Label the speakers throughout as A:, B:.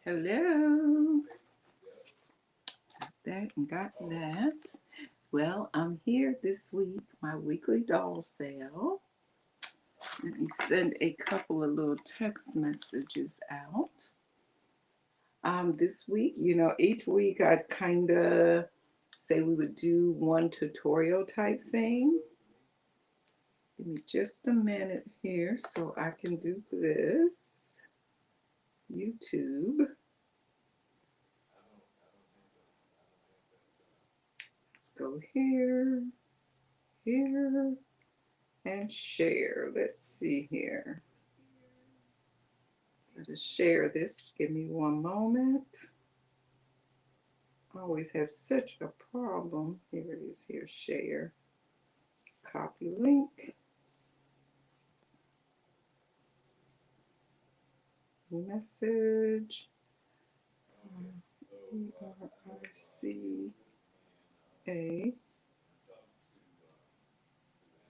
A: Hello. Got that and got that. Well, I'm here this week, my weekly doll sale. Let me send a couple of little text messages out. This week, each week I'd kind of say we would do one tutorial type thing. Give me just a minute here so I can do this. YouTube. Let's go here, here, and share. Let's see here. Gotta share this. Give me one moment. I always have such a problem. Here it is. Here, share. Copy link. Message. ERICA.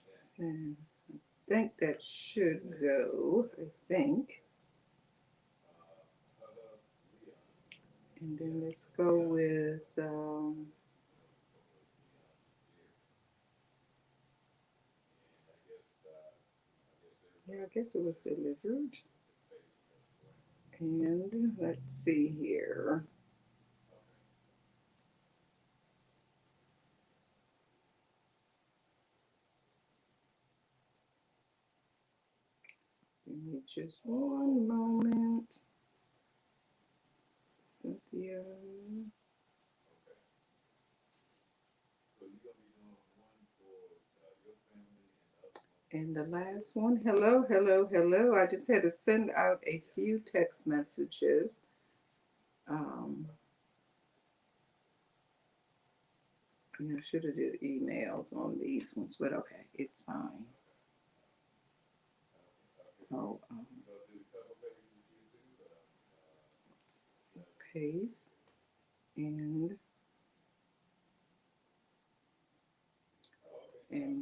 A: Send. I think that should go. I think. And then let's go with yeah, I guess it was delivered. And let's see here. Give me just one moment. Cynthia. And the last one, hello, hello, hello. I just had to send out a few text messages. I should have did emails on these ones, but okay, it's fine. Oh, paste and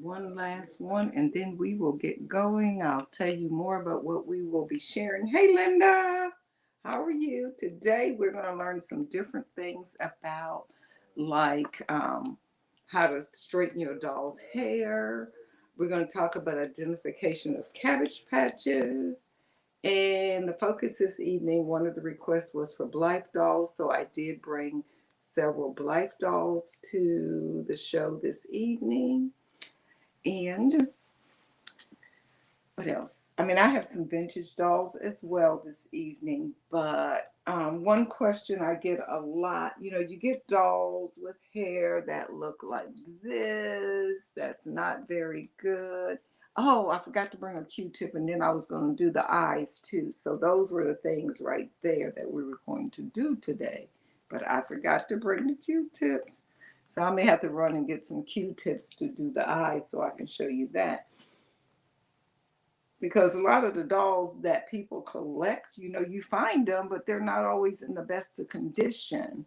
A: one last one, and then we will get going. I'll tell you more about what we will be sharing. Hey, Linda, how are you? Today, we're going to learn some different things about like how to straighten your doll's hair. We're going to talk about identification of cabbage patches. And the focus this evening, one of the requests was for Blythe dolls. So I did bring several Blythe dolls to the show this evening. And what else? I mean, I have some vintage dolls as well this evening, but one question I get a lot, you get dolls with hair that look like this, that's not very good. Oh, I forgot to bring a Q-tip, and then I was going to do the eyes too. So those were the things right there that we were going to do today, but I forgot to bring the Q-tips. So I may have to run and get some Q-tips to do the eyes so I can show you that. Because a lot of the dolls that people collect, you find them, but they're not always in the best of condition.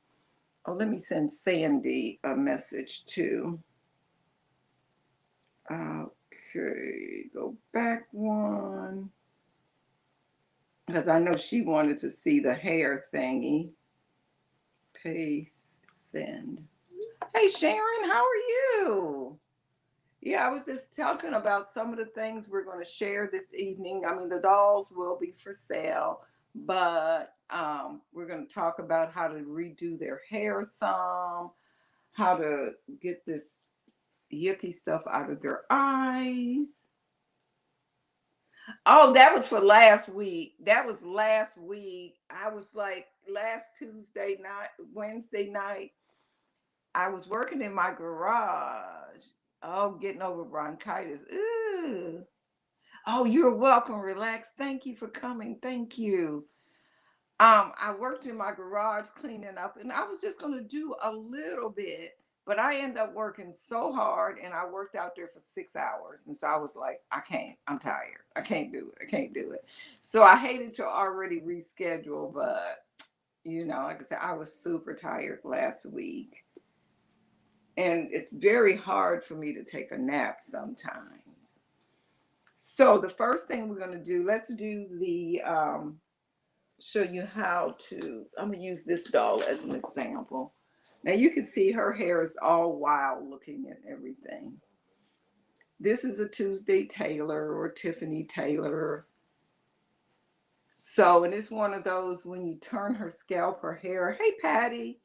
A: Oh, let me send Sandy a message too. Okay, go back one. Because I know she wanted to see the hair thingy. Paste, send. Hey, Sharon, how are you? Yeah, I was just talking about some of the things we're going to share this evening. I mean, the dolls will be for sale, but we're going to talk about how to redo their hair some, how to get this yucky stuff out of their eyes. Oh, that was for last week. That was last week. I was like last Tuesday night, Wednesday night. I was working in my garage. Oh, getting over bronchitis. Ooh. Oh, you're welcome. Relax. Thank you for coming. Thank you. I worked in my garage cleaning up, and I was just gonna do a little bit, but I ended up working so hard, and I worked out there for 6 hours, and so I was like, I can't. I'm tired. I can't do it. I can't do it. So I hated to already reschedule, but like I said, I was super tired last week. And it's very hard for me to take a nap sometimes. So the first thing we're going to do, let's do the show you how to, I'm gonna use this doll as an example. Now you can see her hair is all wild looking and everything. This is a Tuesday Taylor or Tiffany Taylor. So, and it's one of those when you turn her scalp, her hair, hey Patty,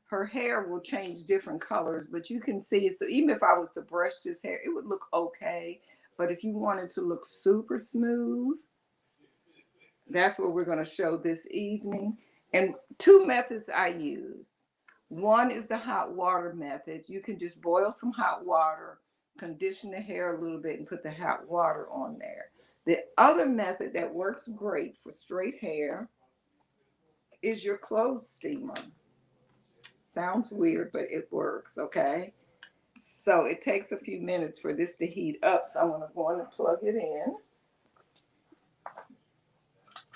A: her hair will change different colors, but you can see it. So even if I was to brush this hair, it would look okay. But if you wanted to look super smooth, that's what we're going to show this evening. And two methods I use. One is the hot water method. You can just boil some hot water, condition the hair a little bit, and put the hot water on there. The other method that works great for straight hair is your clothes steamer. Sounds weird, but it works, okay? So it takes a few minutes for this to heat up. So I'm going to go on and plug it in.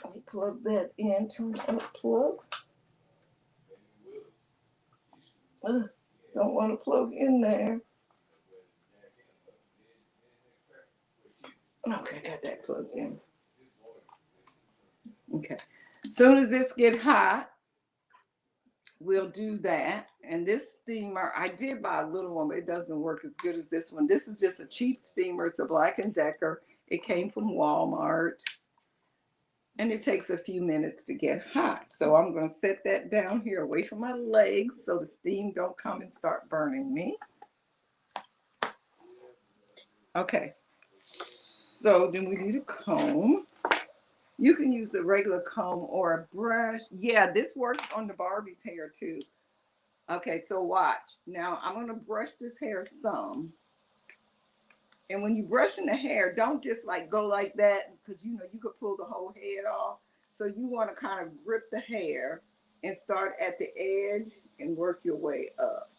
A: Let me plug that in, turn it unplug. Don't want to plug in there. Okay, got that plugged in. Okay. As soon as this get hot, we'll do that. And this steamer, I did buy a little one, but it doesn't work as good as this one. This is just a cheap steamer. It's a Black & Decker. It came from Walmart. And it takes a few minutes to get hot. So I'm going to set that down here away from my legs so the steam don't come and start burning me. Okay. So then we need a comb. You can use a regular comb or a brush. Yeah, this works on the Barbie's hair too. Okay, so watch. Now I'm going to brush this hair some. And when you're brushing the hair, don't just like go like that because you know you could pull the whole head off. So you want to kind of grip the hair and start at the edge and work your way up.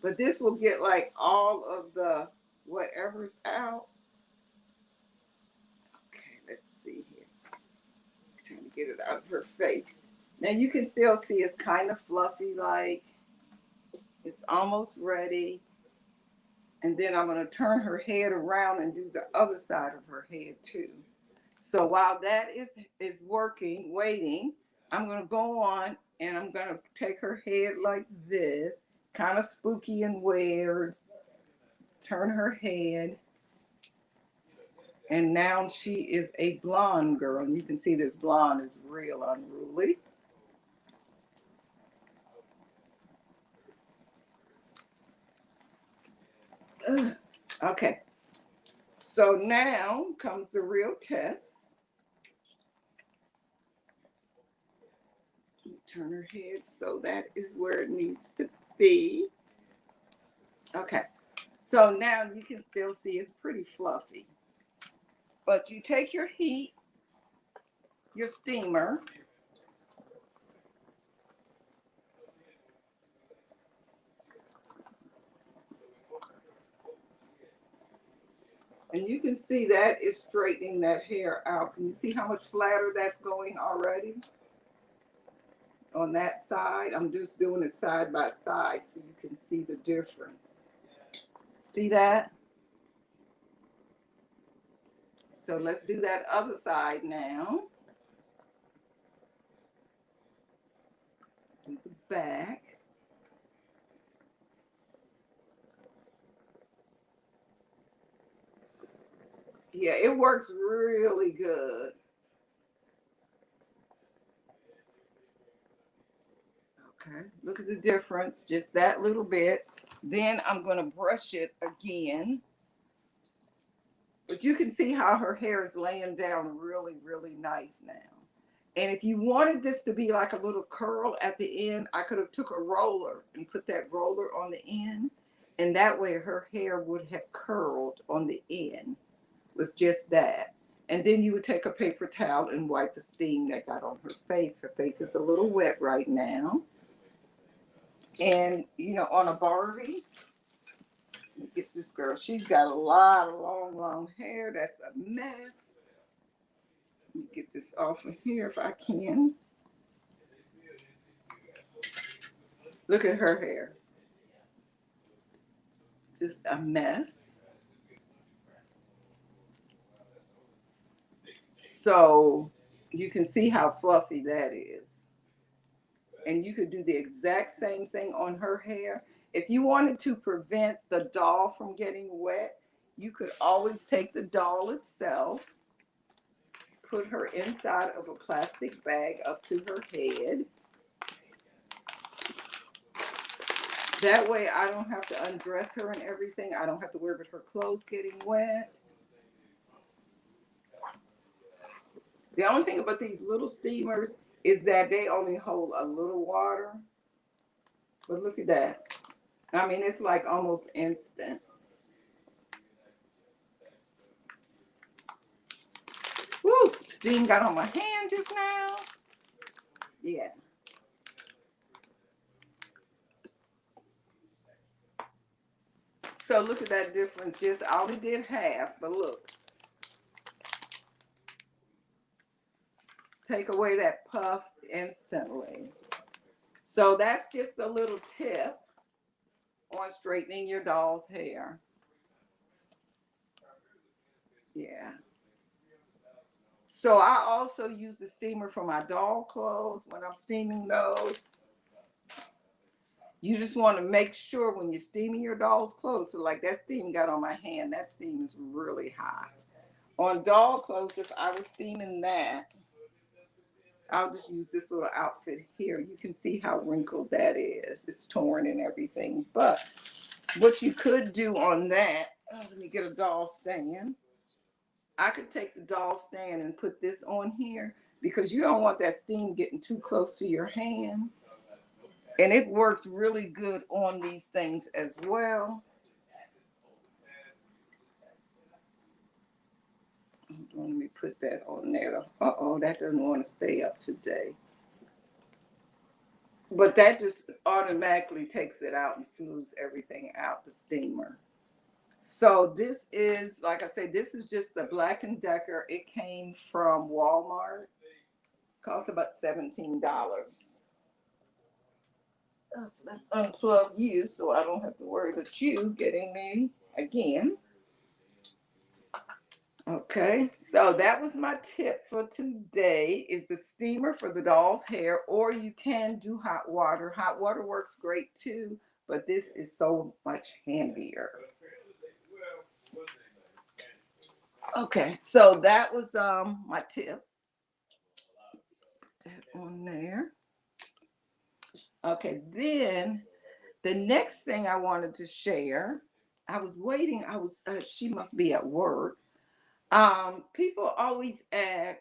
A: But this will get like all of the whatever's out. Okay, let's see here. Trying to get it out of her face. Now you can still see it's kind of fluffy, like it's almost ready. And then I'm going to turn her head around and do the other side of her head too. So while that is working, waiting, I'm going to go on and I'm going to take her head like this, kind of spooky and weird. Turn her head. And now she is a blonde girl. And you can see this blonde is real unruly. Okay. So now comes the real test. Turn her head so that is where it needs to be. Okay. So now you can still see it's pretty fluffy. But you take your heat, your steamer, and you can see that is straightening that hair out. Can you see how much flatter that's going already? On that side, I'm just doing it side by side so you can see the difference. See that? So let's do that other side now. Do the back. Yeah, it works really good. Okay, look at the difference, just that little bit. Then I'm going to brush it again. But you can see how her hair is laying down really, really nice now. And if you wanted this to be like a little curl at the end, I could have took a roller and put that roller on the end. And that way her hair would have curled on the end with just that. And then you would take a paper towel and wipe the steam that got on her face. Her face is a little wet right now. And, you know, on a Barbie, get this girl. She's got a lot of long, long hair. That's a mess. Let me get this off of here if I can. Look at her hair. Just a mess. So you can see how fluffy that is. And you could do the exact same thing on her hair. If you wanted to prevent the doll from getting wet, you could always take the doll itself, put her inside of a plastic bag up to her head. That way I don't have to undress her and everything. I don't have to worry about her clothes getting wet. The only thing about these little steamers is that they only hold a little water. But look at that. I mean, it's like almost instant. Woo! Steam got on my hand just now. Yeah. So look at that difference. Just I only did half, but look. Take away that puff instantly. So that's just a little tip on straightening your doll's hair. Yeah. So I also use the steamer for my doll clothes when I'm steaming those. You just want to make sure when you're steaming your doll's clothes, so like that steam got on my hand, that steam is really hot. On doll clothes, if I was steaming that, I'll just use this little outfit here. You can see how wrinkled that is. It's torn and everything. But what you could do on that, let me get a doll stand. I could take the doll stand and put this on here because you don't want that steam getting too close to your hand. And it works really good on these things as well. Let me put that on there. Uh-oh, that doesn't want to stay up today. But that just automatically takes it out and smooths everything out, the steamer. So this is, like I said, this is just the Black & Decker. It came from Walmart. Cost about $17. Let's unplug you so I don't have to worry about you getting me again. Okay, so that was my tip for today is the steamer for the doll's hair, or you can do hot water. Hot water works great too, but this is so much handier. Okay, so that was my tip. Put that on there. Okay, then the next thing I wanted to share, I was waiting. She must be at work. People always ask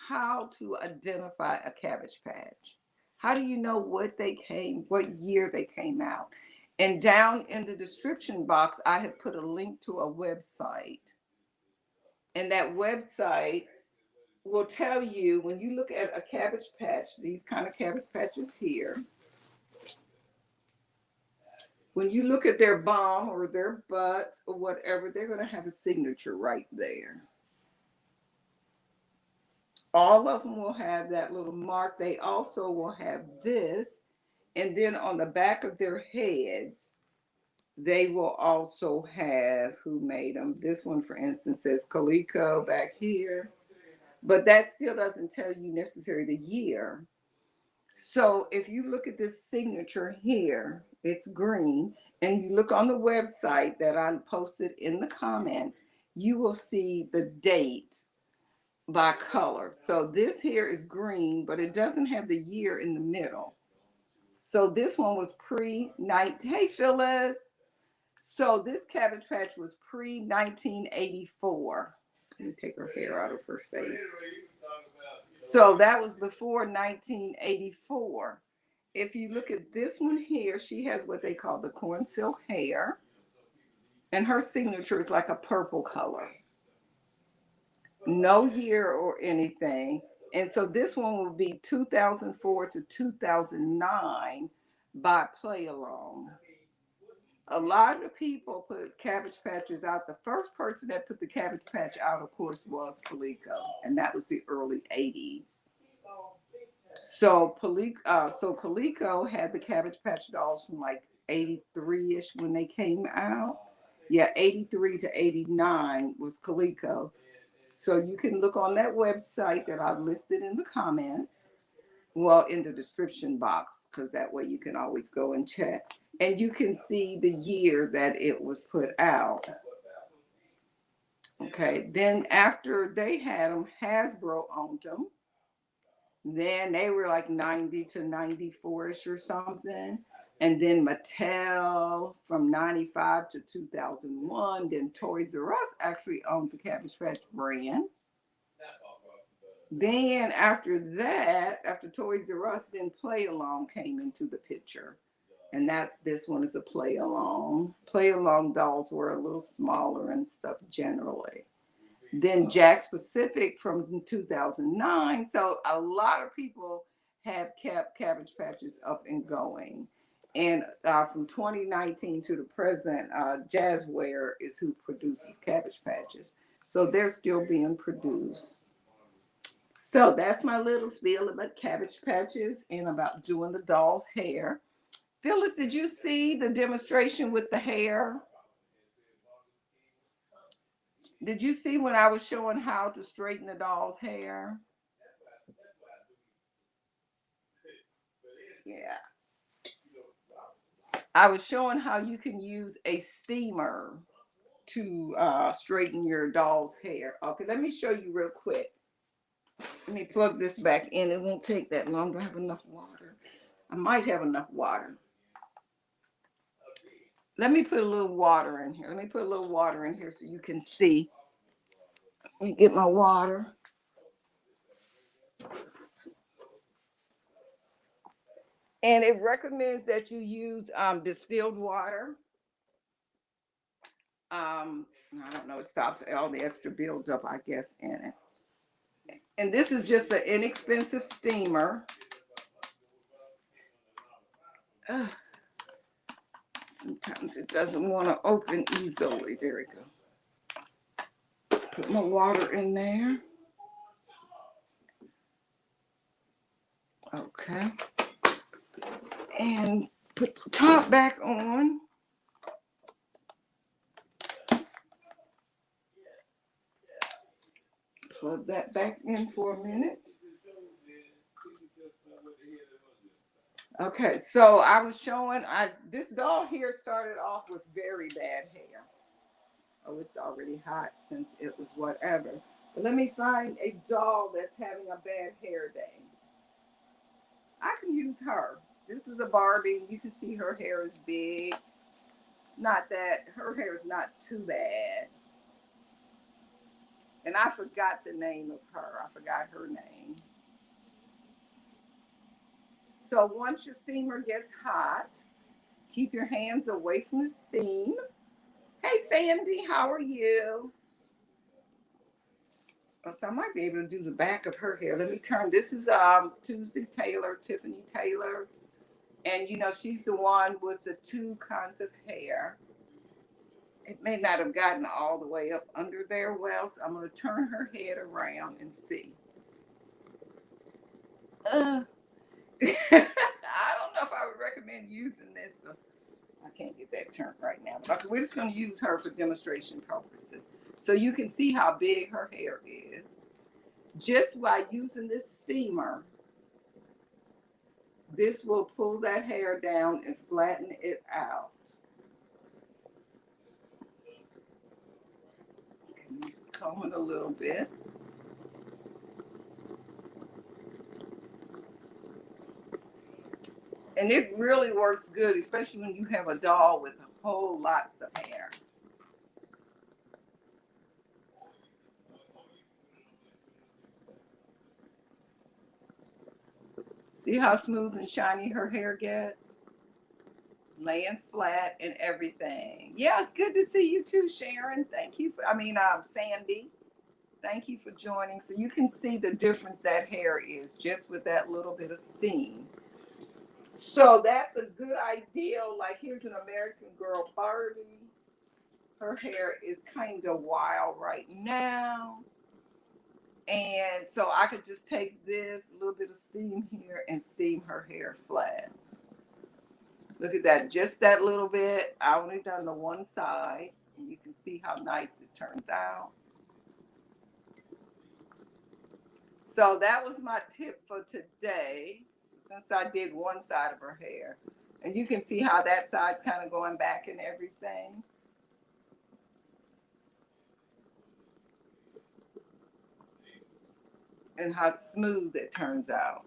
A: how to identify a Cabbage Patch. How do you know what year they came out? And down in the description box, I have put a link to a website. And that website will tell you when you look at a Cabbage Patch, these kind of Cabbage Patches here, when you look at their bum or their butts or whatever, they're going to have a signature right there. All of them will have that little mark. They also will have this. And then on the back of their heads, they will also have who made them. This one, for instance, says Coleco back here. But that still doesn't tell you necessarily the year. So if you look at this signature here, it's green. And you look on the website that I posted in the comment, you will see the date by color. So this here is green, but it doesn't have the year in the middle. So this one was pre-19. Hey, Phyllis. So this Cabbage Patch was pre-1984. Let me take her hair out of her face. So that was before 1984. If you look at this one here, she has what they call the corn silk hair. And her signature is like a purple color. No year or anything. And so this one will be 2004 to 2009 by Play Along. A lot of people put Cabbage Patches out. The first person that put the Cabbage Patch out, of course, was Coleco, and that was the early 80s. So Coleco had the Cabbage Patch dolls from like 83-ish when they came out. Yeah, 83 to 89 was Coleco. So you can look on that website that I've listed in the comments, well, in the description box, because that way you can always go and check. And you can see the year that it was put out. Okay, then after they had them, Hasbro owned them. Then they were like 90 to 94-ish or something. And then Mattel from 95 to 2001. Then Toys R Us actually owned the Cabbage Patch brand. Then after that, after Toys R Us, then Play Along came into the picture. And this one is a Play Along. Play Along dolls were a little smaller and stuff generally. Then Jack's Pacific from 2009. So a lot of people have kept Cabbage Patches up and going. And from 2019 to the present, Jazzware is who produces Cabbage Patches. So they're still being produced. So that's my little spiel about Cabbage Patches and about doing the doll's hair. Phyllis, did you see the demonstration with the hair? Did you see when I was showing how to straighten the doll's hair? Yeah. I was showing how you can use a steamer to straighten your doll's hair. Okay, let me show you real quick. Let me plug this back in. It won't take that long. Do I have enough water? I might have enough water. Let me put a little water in here. Let me put a little water in here so you can see. Let me get my water. And it recommends that you use distilled water. I don't know, it stops all the extra buildup, I guess, in it. And this is just an inexpensive steamer. Sometimes it doesn't want to open easily. There we go. Put my water in there. Okay. And put the top back on. Plug that back in for a minute. Okay, so I was showing, this doll here started off with very bad hair. Oh, it's already hot since it was whatever. But let me find a doll that's having a bad hair day. I can use her. This is a Barbie. You can see her hair is big. It's not that, her hair is not too bad. And I forgot the name of her. I forgot her name. So once your steamer gets hot, keep your hands away from the steam. Hey, Sandy, how are you? So I might be able to do the back of her hair. Let me turn. This is Tuesday Taylor, Tiffany Taylor. And, you know, she's the one with the two kinds of hair. It may not have gotten all the way up under there well, so I'm going to turn her head around and see. I don't know if I would recommend using this. I can't get that turned right now. But we're just going to use her for demonstration purposes. So you can see how big her hair is. Just by using this steamer, this will pull that hair down and flatten it out. Just comb it a little bit. And it really works good, especially when you have a doll with a whole lots of hair. See how smooth and shiny her hair gets? Laying flat and everything. Yeah, it's good to see you too, Sharon. Thank you. Sandy. Thank you for joining. So you can see the difference that hair is just with that little bit of steam. So that's a good idea. Like here's an American Girl Barbie. Her hair is kind of wild right now. And so I could just take this, a little bit of steam here, and steam her hair flat. Look at that, just that little bit. I only done the one side, and you can see how nice it turns out. So that was my tip for today, since I did one side of her hair. And you can see how that side's kind of going back and everything. And how smooth it turns out.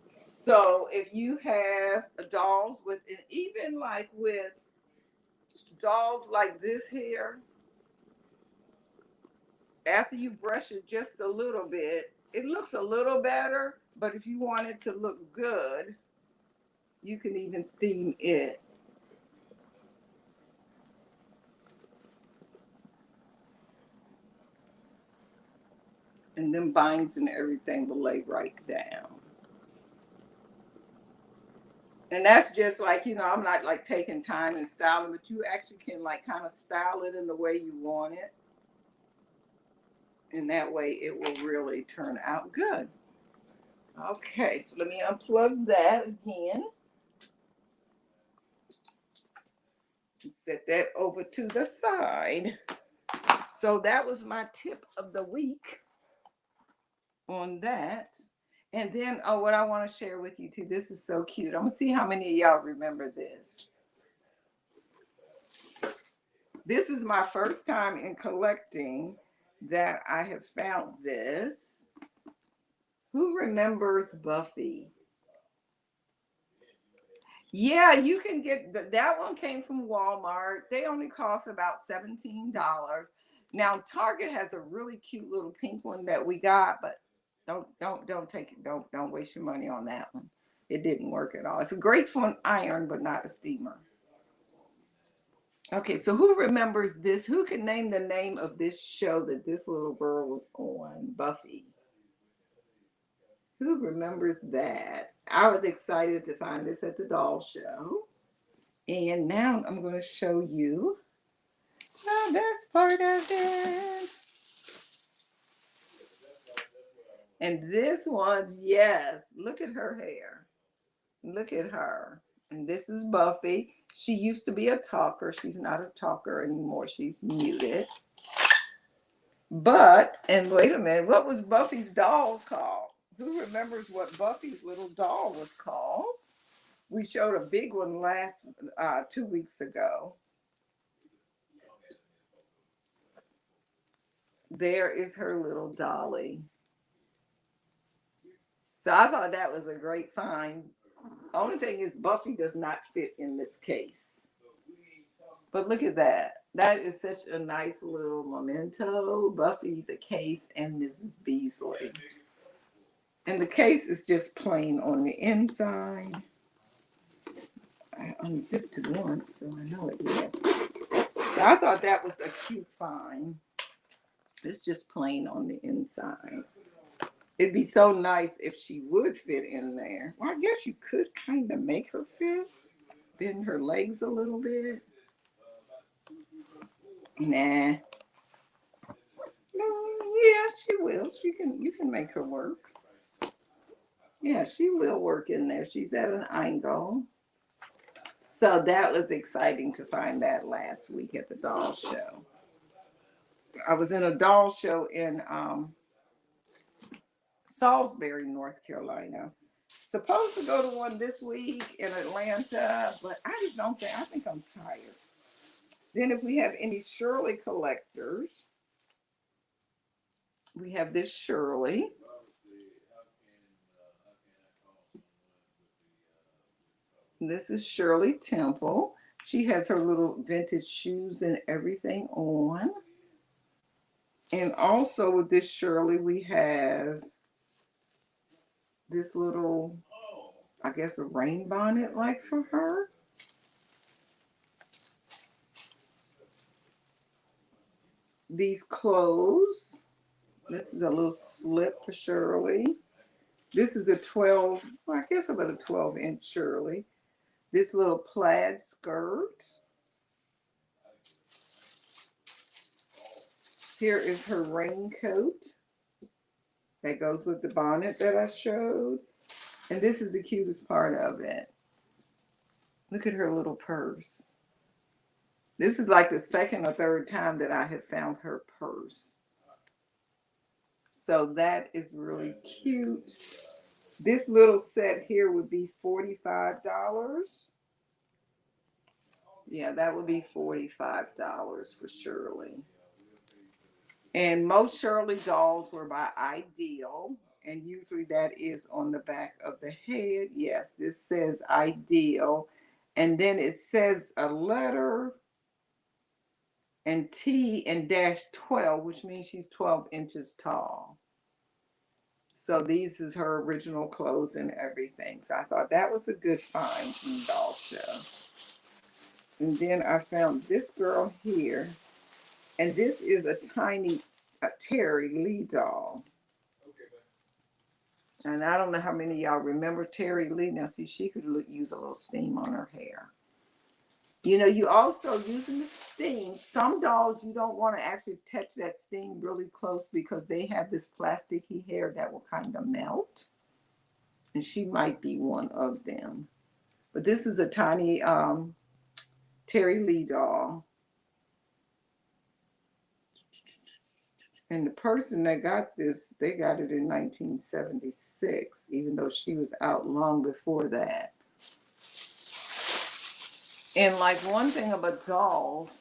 A: So if you have dolls with, and even like with dolls like this here, after you brush it just a little bit, it looks a little better, but if you want it to look good, you can even steam it. And then binds and everything will lay right down. And that's just like, I'm not like taking time and styling, but you actually can like kind of style it in the way you want it. And that way it will really turn out good. Okay, so let me unplug that again. And set that over to the side. So that was my tip of the week on that. And then, what I want to share with you too, this is so cute. I'm gonna see how many of y'all remember this. This is my first time in collecting that I have found this. Who remembers Buffy? Yeah, you can get that one. Came from Walmart. They only cost about $17. Now Target has a really cute little pink one that we got, but don't take it. Don't waste your money on that one. It didn't work at all. It's a great for an iron, but not a steamer. Okay, so who remembers this? Who can name the name of this show that this little girl was on? Buffy. Who remembers that? I was excited to find this at the doll show. And now I'm going to show you the best part of it. And this one's, yes, look at her hair. Look at her. And this is Buffy. She used to be a talker. She's not a talker anymore. She's muted. But, and wait a minute, what was Buffy's doll called? Who remembers what Buffy's little doll was called? We showed a big one last 2 weeks ago. There is her little dolly. So I thought that was a great find. Only thing is Buffy does not fit in this case. But look at that. That is such a nice little memento. Buffy, the case, and Mrs. Beasley. And the case is just plain on the inside. I unzipped it once, so I know it did. So I thought that was a cute find. It's just plain on the inside. It'd be so nice if she would fit in there. Well, I guess you could kind of make her fit. Bend her legs a little bit. Nah. No, yeah, she will. You can make her work. Yeah, she will work in there. She's at an angle. So that was exciting to find that last week at the doll show. I was in a doll show in Salisbury, North Carolina. Supposed to go to one this week in Atlanta, but I just don't think, I think I'm tired. Then if we have any Shirley collectors, we have this Shirley. This is Shirley Temple. She has her little vintage shoes and everything on. And also with this Shirley, we have this little, I guess, a rain bonnet like for her. These clothes. This is a little slip for Shirley. This is a 12, well, I guess about a 12-inch Shirley. This little plaid skirt. Here is her raincoat that goes with the bonnet that I showed. And this is the cutest part of it. Look at her little purse. This is like the second or third time that I have found her purse. So that is really cute. This little set here would be $45. Yeah, that would be $45 for Shirley. And most Shirley dolls were by Ideal. And usually that is on the back of the head. Yes, this says Ideal. And then it says a letter and T and -12, which means she's 12 inches tall. So these is her original clothes and everything. So I thought that was a good find from the doll show. And then I found this girl here. And this is a tiny Terry Lee doll. And I don't know how many of y'all remember Terry Lee. Now, see, she could use a little steam on her hair. You know, you also using the steam. Some dolls, you don't want to actually touch that steam really close because they have this plasticky hair that will kind of melt. And she might be one of them. But this is a tiny Terry Lee doll. And the person that got this, they got it in 1976, even though she was out long before that. And like one thing about dolls,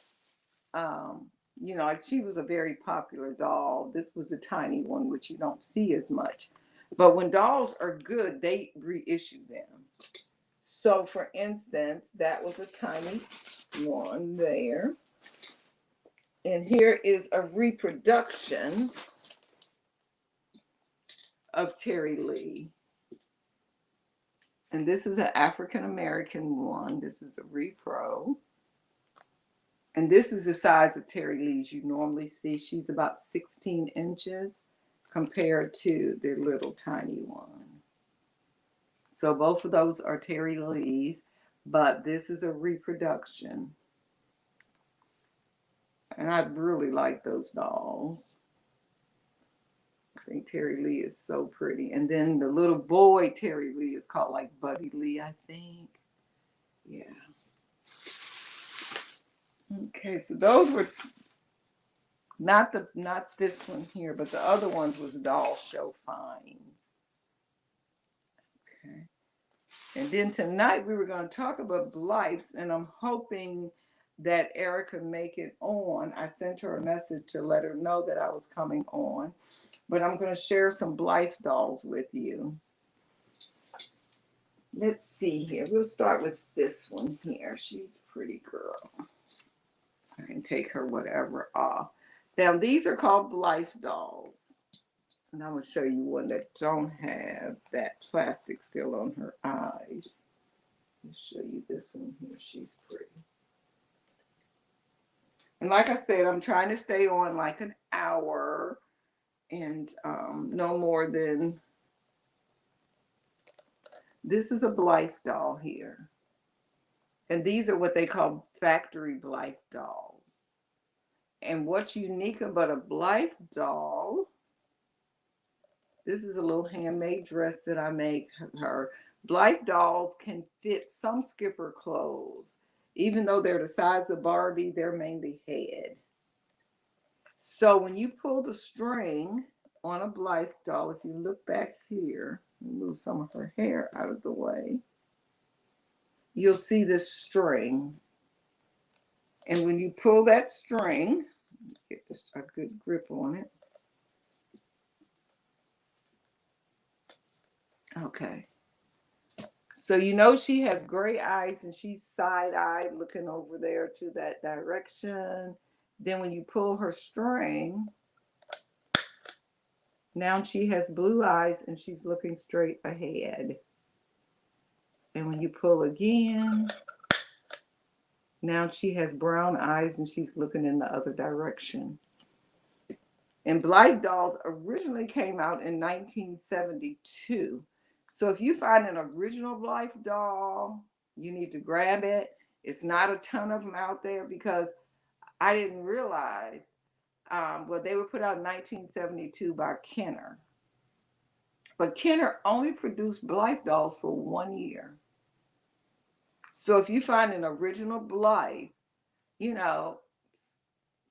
A: you know, like she was a very popular doll. This was a tiny one, which you don't see as much. But when dolls are good, they reissue them. So for instance, that was a tiny one there. And here is a reproduction of Terry Lee. And this is an African American one. This is a repro. And this is the size of Terry Lee's you normally see. She's about 16 inches compared to their little tiny one. So both of those are Terry Lee's, but this is a reproduction. And I really like those dolls. I think Terry Lee is so pretty. And then the little boy Terry Lee is called like Buddy Lee, I think. Yeah. Okay, so those were not this one here, but the other ones was doll show finds. Okay. And then tonight we were going to talk about Blythes, and I'm hoping that Erica make it on. I sent her a message to let her know that I was coming on. But I'm going to share some Blythe dolls with you. Let's see here. We'll start with this one here. She's a pretty girl. I can take her whatever off. Now, these are called Blythe dolls. And I'm going to show you one that don't have that plastic still on her eyes. I'll show you this one here. She's pretty. And like I said, I'm trying to stay on like an hour and no more than... This is a Blythe doll here. And these are what they call factory Blythe dolls. And what's unique about a Blythe doll, this is a little handmade dress that I make her. Blythe dolls can fit some Skipper clothes. Even though they're the size of Barbie, they're mainly head. So when you pull the string on a Blythe doll, if you look back here, move some of her hair out of the way, you'll see this string. And when you pull that string, get this a good grip on it. Okay. So you know she has gray eyes and she's side-eyed looking over there to that direction. Then when you pull her string, now she has blue eyes and she's looking straight ahead. And when you pull again, now she has brown eyes and she's looking in the other direction. And Blythe dolls originally came out in 1972. So if you find an original Blythe doll, you need to grab it. It's not a ton of them out there because I didn't realize, well, they were put out in 1972 by Kenner. But Kenner only produced Blythe dolls for 1 year. So if you find an original Blythe, you know,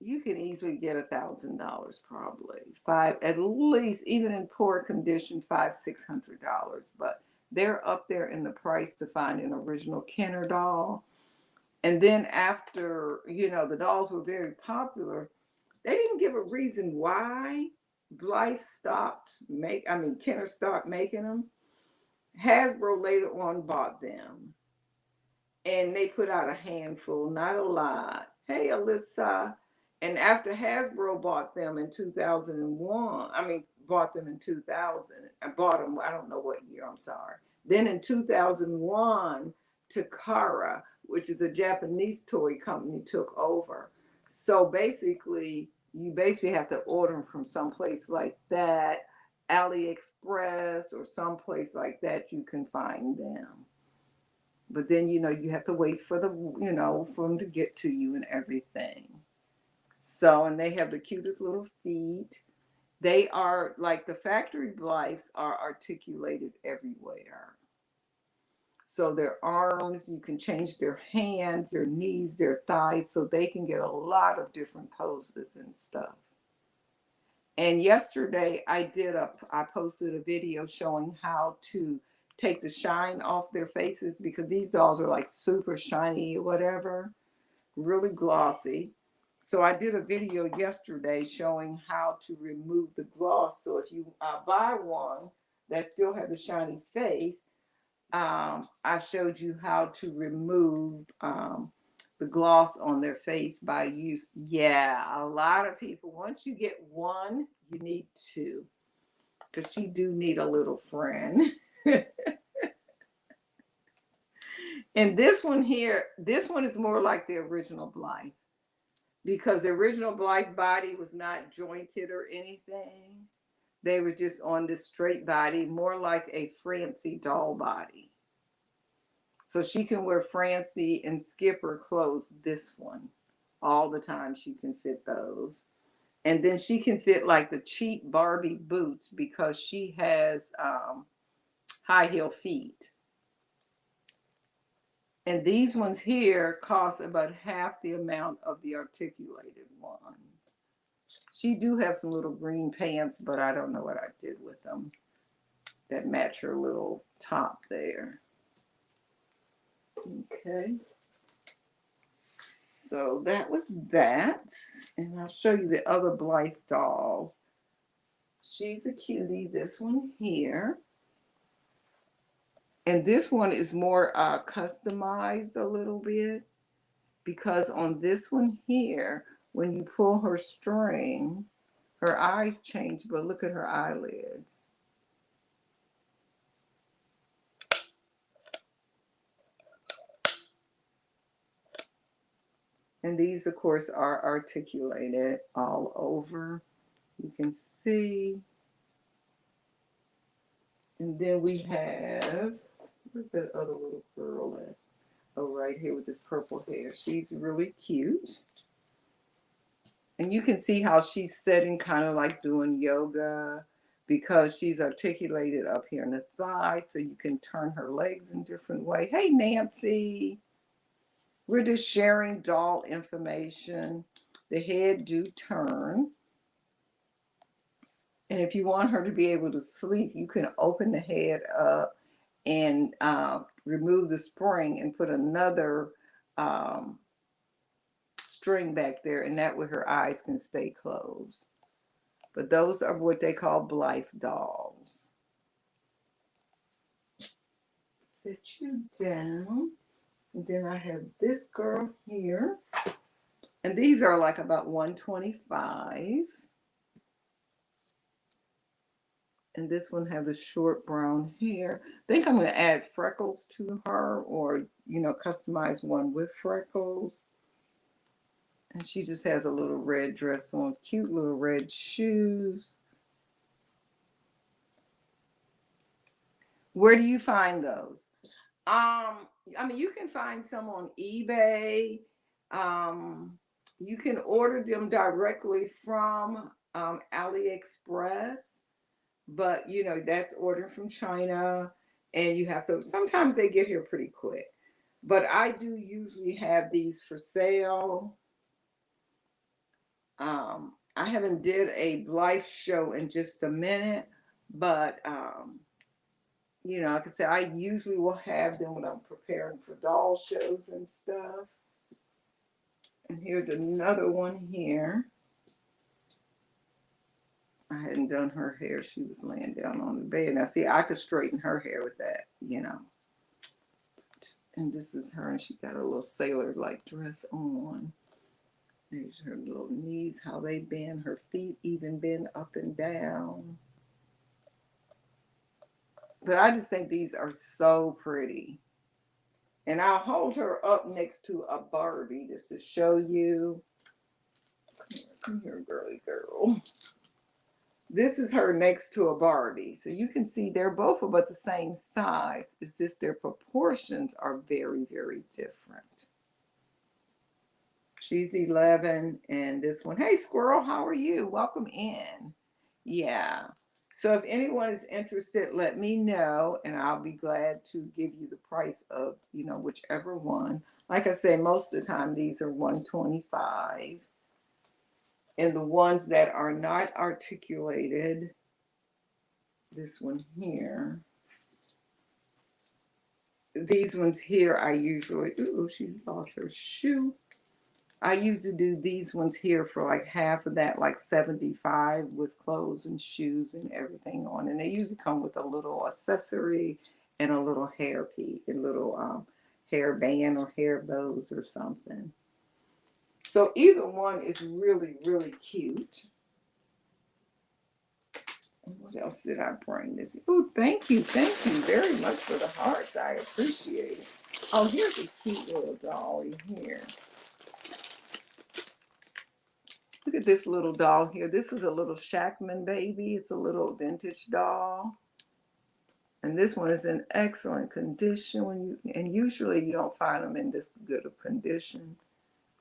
A: you can easily get $1,000 probably. Five, at least, even in poor condition, $500-600. But they're up there in the price to find an original Kenner doll. And then after, the dolls were very popular, they didn't give a reason why Kenner stopped making them. Hasbro later on bought them. And they put out a handful, not a lot. Hey, Alyssa. And after Hasbro bought them in 2001, bought them in 2000. I bought them, I don't know what year, I'm sorry. Then in 2001, Takara, which is a Japanese toy company, took over. So basically, you have to order them from someplace like that, AliExpress or someplace like that, you can find them. But then, you have to wait for for them to get to you and everything. So, and they have the cutest little feet. They are like the factory Blythes are articulated everywhere. So their arms, you can change their hands, their knees, their thighs, so they can get a lot of different poses and stuff. And yesterday I posted a video showing how to take the shine off their faces, because these dolls are like super shiny or whatever, really glossy. So I did a video yesterday showing how to remove the gloss. So if you buy one that still has a shiny face, I showed you how to remove the gloss on their face by use. Yeah, a lot of people, once you get one, you need two, because she do need a little friend. And this one here, this one is more like the original Blythe, because the original Blythe body was not jointed or anything. They were just on this straight body, more like a Francie doll body. So she can wear Francie and Skipper clothes, this one, all the time. She can fit those. And then she can fit like the cheap Barbie boots, because she has high heel feet. And these ones here cost about half the amount of the articulated one. She do have some little green pants, but I don't know what I did with them that match her little top there. Okay. So that was that. And I'll show you the other Blythe dolls. She's a cutie, this one here. And this one is more customized a little bit, because on this one here, when you pull her string, her eyes change, but look at her eyelids. And these, of course, are articulated all over. You can see. And then we have, where's that other little girl at? Oh, right here with this purple hair. She's really cute. And you can see how she's sitting kind of like doing yoga, because she's articulated up here in the thigh, so you can turn her legs in different way. Hey, Nancy. We're just sharing doll information. The head do turn. And if you want her to be able to sleep, you can open the head up and remove the spring and put another string back there, and that way her eyes can stay closed. But those are what they call Blythe dolls. Sit you down. And then I have this girl here. And these are like about $125. And this one has a short brown hair. I think I'm going to add freckles to her, or, customize one with freckles. And she just has a little red dress on, cute little red shoes. Where do you find those? You can find some on eBay. You can order them directly from AliExpress, but that's ordered from China, and you have to, sometimes they get here pretty quick. But I do usually have these for sale. I haven't did a live show in just a minute, but you know, like I said, I usually will have them when I'm preparing for doll shows and stuff. And here's another one here. I hadn't done her hair. She was laying down on the bed. Now, see, I could straighten her hair with that, you know. And this is her, and she got a little sailor-like dress on. There's her little knees, how they bend. Her feet even bend up and down. But I just think these are so pretty. And I'll hold her up next to a Barbie just to show you. Come here, girly girl. This is her next to a Barbie. So you can see they're both about the same size. It's just their proportions are very, very different. She's 11 and this one. Hey, squirrel, how are you? Welcome in. Yeah. So if anyone is interested, let me know and I'll be glad to give you the price of, you know, whichever one. Like I said, most of the time these are $125. And the ones that are not articulated, this one here, these ones here I usually, ooh, she lost her shoe. I usually do these ones here for like half of that, like 75 with clothes and shoes and everything on. And they usually come with a little accessory and a little hairpiece, a little hair band or hair bows or something. So either one is really, really cute. And what else did I bring this? Oh, thank you very much for the hearts. I appreciate it. Oh, here's a cute little dolly here. Look at this little doll here. This is a little Shackman baby. It's a little vintage doll. And this one is in excellent condition. And usually you don't find them in this good of condition.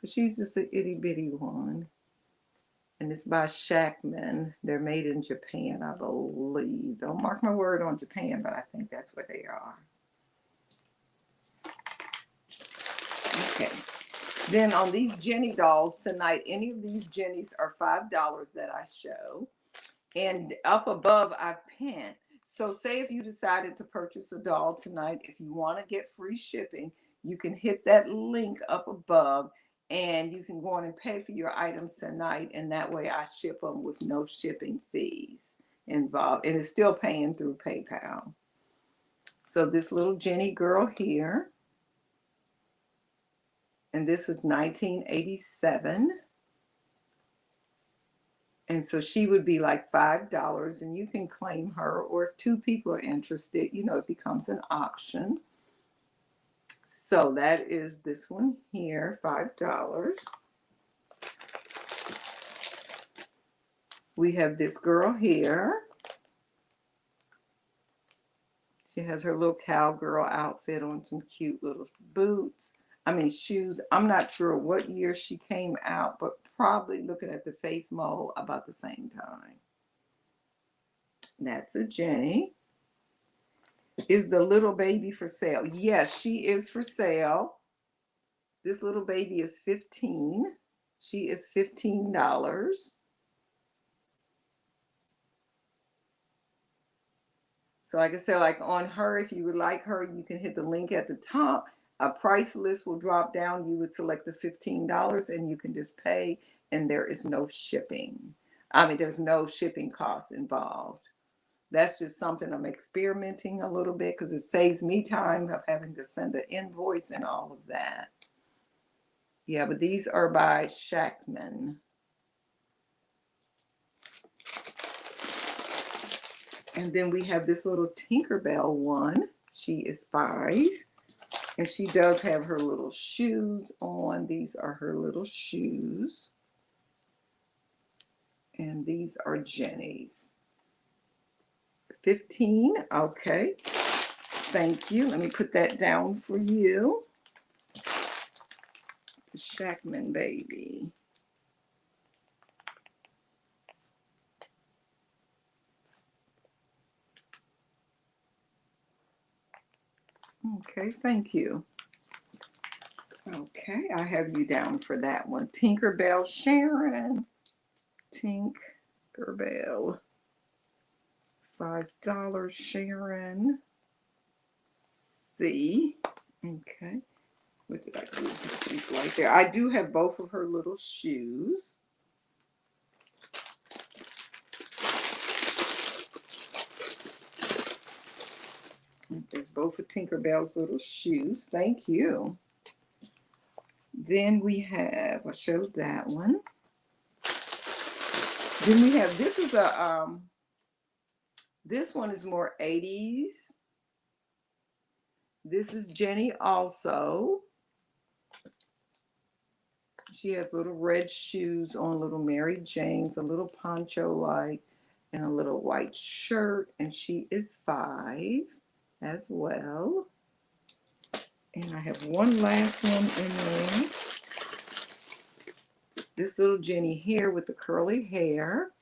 A: But she's just an itty bitty one. And it's by Shackman. They're made in Japan, I believe. Don't mark my word on Japan, but I think that's what they are. Okay. Then on these Jenny dolls tonight, any of these Jennies are $5 that I show. And up above, I've pinned. So say if you decided to purchase a doll tonight, if you want to get free shipping, you can hit that link up above and you can go on and pay for your items tonight. And that way I ship them with no shipping fees involved. And it's still paying through PayPal. So this little Jenny girl here. And this was 1987. And so she would be like $5 and you can claim her, or if two people are interested, you know, it becomes an auction. So that is this one here, $5. We have this girl here. She has her little cowgirl outfit on, some cute little boots. I mean, shoes. I'm not sure what year she came out, but probably looking at the face mold about the same time. That's a Jenny. Is the little baby for sale? Yes, she is for sale. This little baby is 15. She is $15. So like I said, like on her, if you would like her, you can hit the link at the top. A price list will drop down. You would select the $15 and you can just pay, and there is no shipping. I mean, there's no shipping costs involved. That's just something I'm experimenting a little bit because it saves me time of having to send an invoice and all of that. Yeah, but these are by Shackman. And then we have this little Tinkerbell one. She is 5. And she does have her little shoes on. These are her little shoes. And these are Jenny's. 15. Okay. Thank you. Let me put that down for you. The Shackman baby. Okay, thank you. Okay, I have you down for that one. Tinkerbell Sharon. Tinkerbell. $5, Sharon C. Okay. What did I do? She's right there. I do have both of her little shoes. There's both of Tinkerbell's little shoes. Thank you. Then we have, I showed that one. Then we have, this is a, this one is more 80s. This is Jenny also. She has little red shoes on, little Mary Jane's, a little poncho like, and a little white shirt. And she is 5 as well. And I have one last one in there. This little Jenny here with the curly hair.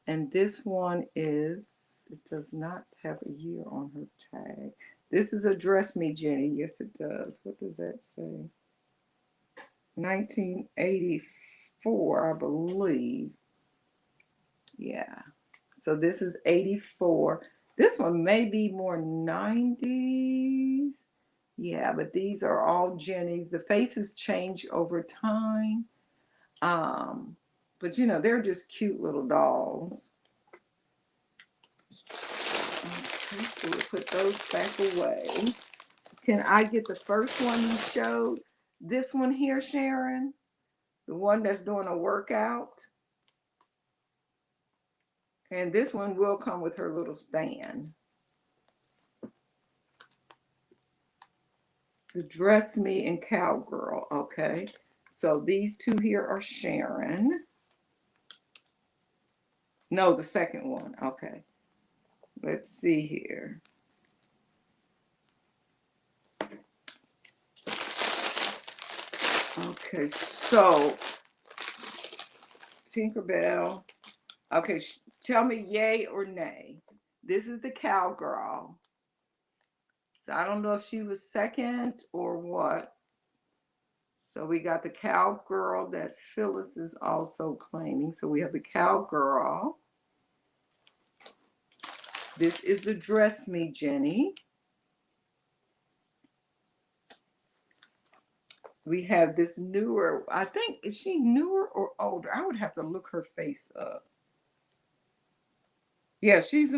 A: And this one is, it does not have a year on her tag. This is a Dress Me Jenny. Yes, it does. What does that say? 1984, I believe. Yeah. So this is 84. This one may be more 90s. Yeah, but these are all Jennies. The faces change over time. But you know, they're just cute little dolls. Okay, so we'll put those back away. Can I get the first one you showed? This one here, Sharon? The one that's doing a workout? And this one will come with her little stand. The Dress Me and Cowgirl. Okay. So these two here are Sharon. No, the second one. Okay. Let's see here. Okay, so Tinkerbell. Okay, tell me yay or nay. This is the Cowgirl. So I don't know if she was second or what. So we got the Cowgirl that Phyllis is also claiming. So we have the Cowgirl. This is the Dress Me Jenny. We have this newer, I think, is she newer or older? I would have to look her face up. Yeah, she is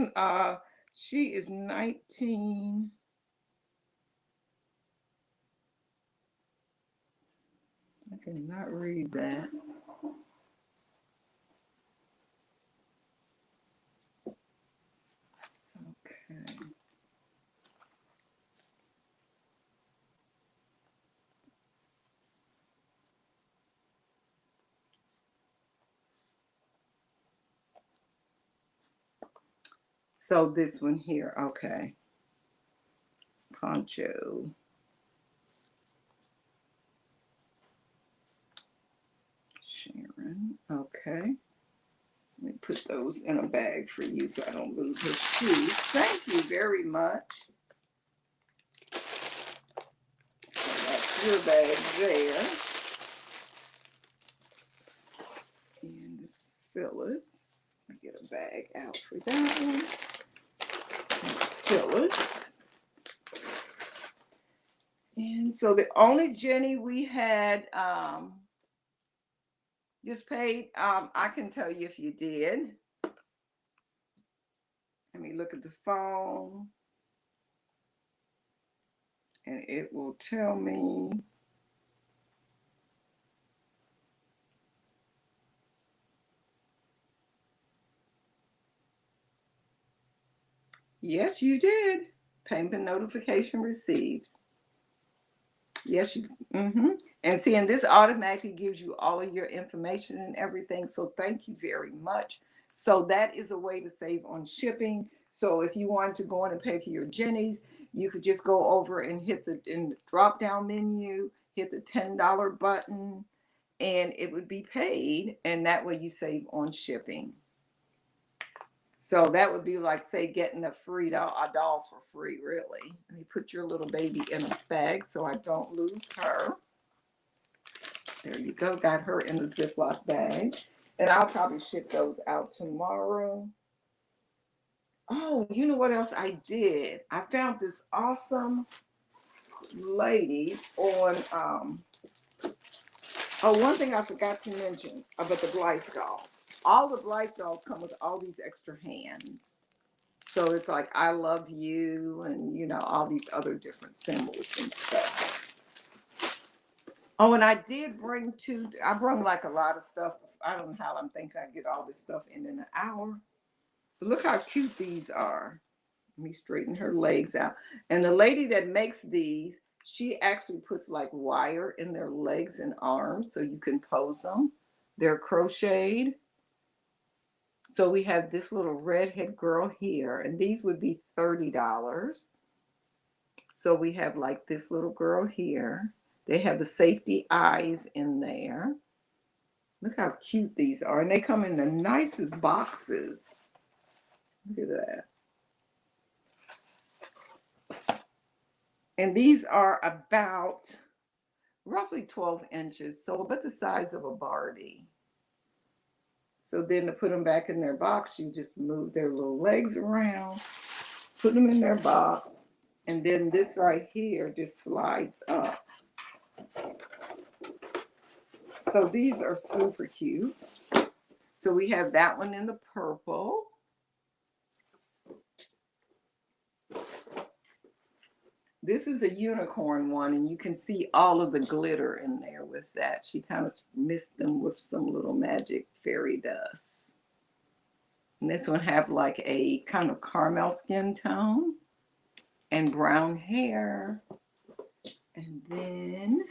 A: 19. I cannot read that. Okay. So this one here, okay. Poncho. Sharon, okay. So let me put those in a bag for you so I don't lose her shoes. Thank you very much. So that's your bag there. And this is Phyllis. Let me get a bag out for that one. That's Phyllis. And so the only Jenny we had just paid, I can tell you if you did. Let me look at the phone. And it will tell me. Yes, you did. Payment notification received. Yes, you. And see, and this automatically gives you all of your information and everything. So thank you very much. So that is a way to save on shipping. So if you wanted to go in and pay for your Jennies, you could just go over and hit the drop down menu, hit the $10 button, and it would be paid. And that way you save on shipping. So that would be like, say, getting a doll for free, really. And you put your little baby in a bag so I don't lose her. There you go. Got her in the Ziploc bag. And I'll probably ship those out tomorrow. Oh, you know what else I did? I found this awesome lady on oh, one thing I forgot to mention about the Blythe doll. All the Blythe dolls come with all these extra hands. So it's like I love you and you know all these other different symbols and stuff. Oh, and I brought like a lot of stuff. I don't know how I'm thinking I get all this stuff in an hour. But look how cute these are. Let me straighten her legs out. And the lady that makes these, she actually puts like wire in their legs and arms so you can pose them. They're crocheted. So we have this little redhead girl here, and these would be $30. So we have like this little girl here. They have the safety eyes in there. Look how cute these are. And they come in the nicest boxes. Look at that. And these are about roughly 12 inches, so about the size of a Barbie. So then to put them back in their box, you just move their little legs around, put them in their box, and then this right here just slides up. So these are super cute. So we have that one in the purple. This is a unicorn one, and you can see all of the glitter in there with that. She kind of mixed them with some little magic fairy dust. And this one have like a kind of caramel skin tone and brown hair. And then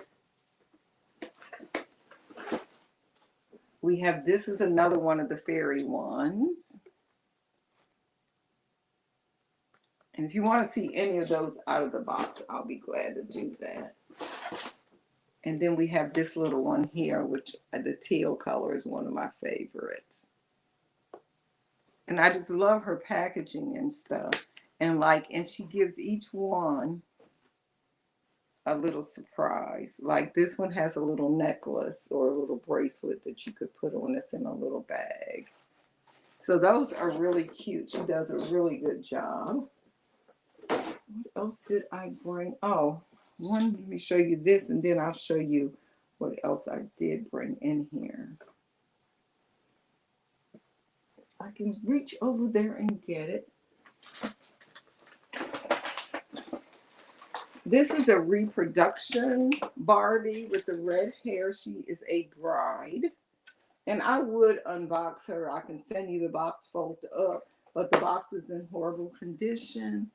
A: we have, this is another one of the fairy ones. And if you want to see any of those out of the box, I'll be glad to do that. And then we have this little one here, which the teal color is one of my favorites. And I just love her packaging and stuff. And she gives each one a little surprise. Like this one has a little necklace or a little bracelet that you could put on that's in a little bag. So those are really cute. She does a really good job. What else did I bring? Oh, let me show you this, and then I'll show you what else I did bring in here. I can reach over there and get it. This is a reproduction Barbie with the red hair. She is a bride. And I would unbox her. I can send you the box folded up, but the box is in horrible condition.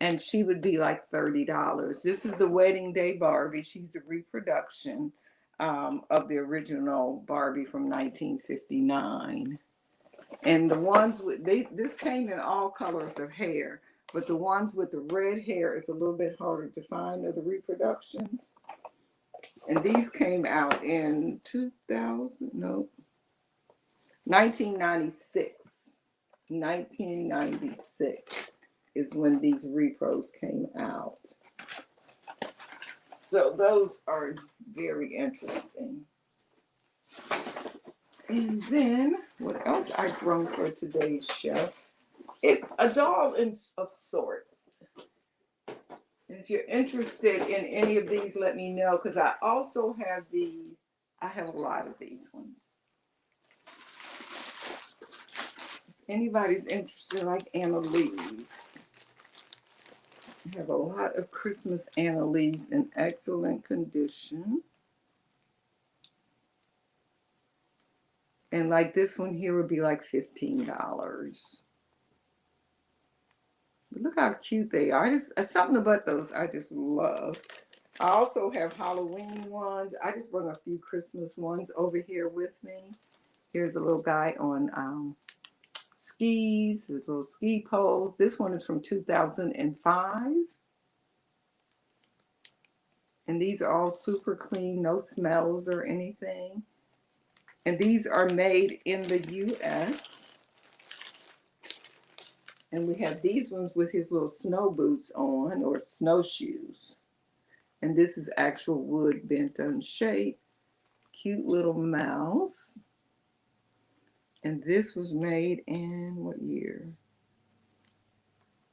A: And she would be like $30. This is the wedding day Barbie. She's a reproduction of the original Barbie from 1959. And the ones with, this came in all colors of hair, but the ones with the red hair is a little bit harder to find of the reproductions. And these came out in 1996. 1996 is when these repros came out. So those are very interesting. And then what else I grown for today's show? It's a doll of sorts. And if you're interested in any of these, let me know, because I also have these. I have a lot of these ones. Anybody's interested, like Annalise. I have a lot of Christmas Annalise in excellent condition. And like this one here would be like $15. But look how cute they are. Something about those I just love. I also have Halloween ones. I just brought a few Christmas ones over here with me. Here's a little guy on skis with little ski poles. This one is from 2005. And these are all super clean, no smells or anything. And these are made in the US. And we have these ones with his little snow boots on, or snowshoes. And this is actual wood bent on shape. Cute little mouse. And this was made in what year?